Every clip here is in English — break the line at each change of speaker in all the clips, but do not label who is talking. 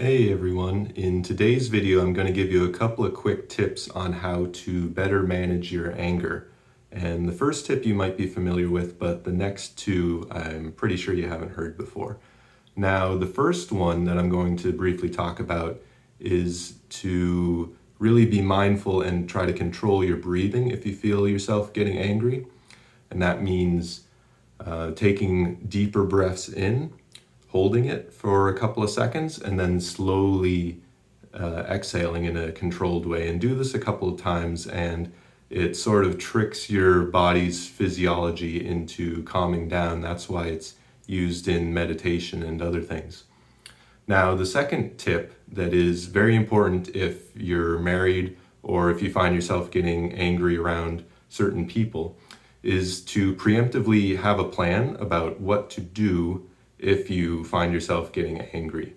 Hey everyone, in today's video I'm going to give you a couple of quick tips on how to better manage your anger. And the first tip you might be familiar with, but the next two I'm pretty sure you haven't heard before. Now the first one that I'm going to briefly talk about is to really be mindful and try to control your breathing if you feel yourself getting angry. And that means taking deeper breaths in, holding it for a couple of seconds, and then slowly exhaling in a controlled way. And do this a couple of times, and it sort of tricks your body's physiology into calming down. That's why it's used in meditation and other things. Now, the second tip that is very important if you're married or if you find yourself getting angry around certain people is to preemptively have a plan about what to do if you find yourself getting angry.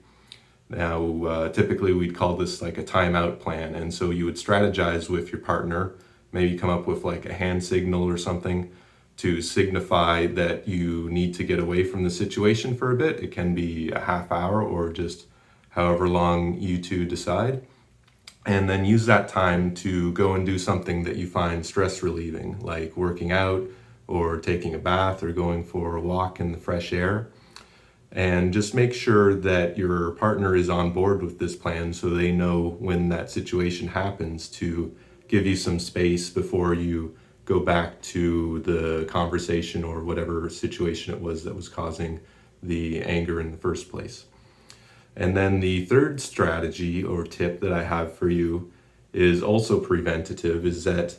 Now, typically we'd call this like a timeout plan. And so you would strategize with your partner, maybe come up with like a hand signal or something to signify that you need to get away from the situation for a bit. It can be a half hour or just however long you two decide. And then use that time to go and do something that you find stress relieving, like working out or taking a bath or going for a walk in the fresh air. And just make sure that your partner is on board with this plan so they know when that situation happens to give you some space before you go back to the conversation or whatever situation it was that was causing the anger in the first place. And then the third strategy or tip that I have for you is also preventative, is that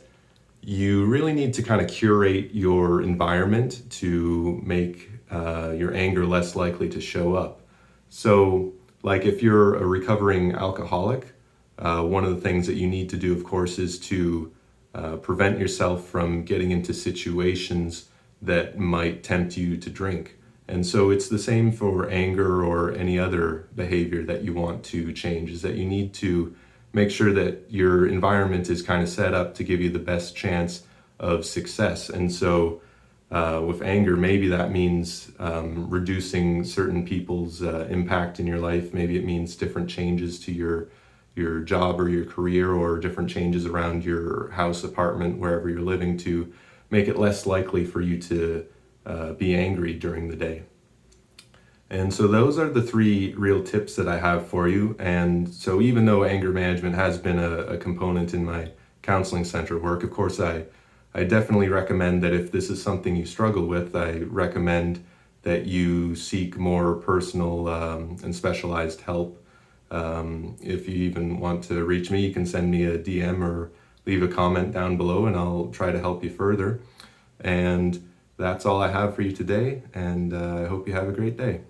you really need to kind of curate your environment to make your anger less likely to show up. So, like if you're a recovering alcoholic, one of the things that you need to do, of course, is to prevent yourself from getting into situations that might tempt you to drink. And so it's the same for anger or any other behavior that you want to change, is that you need to make sure that your environment is kind of set up to give you the best chance of success. And so with anger, maybe that means reducing certain people's impact in your life. Maybe it means different changes to your job or your career, or different changes around your house, apartment, wherever you're living, to make it less likely for you to be angry during the day. And so those are the three real tips that I have for you. And so even though anger management has been a component in my counseling center work, of course, I definitely recommend that if this is something you struggle with, I recommend that you seek more personal and specialized help. If you even want to reach me, you can send me a DM or leave a comment down below and I'll try to help you further. And that's all I have for you today, and I hope you have a great day.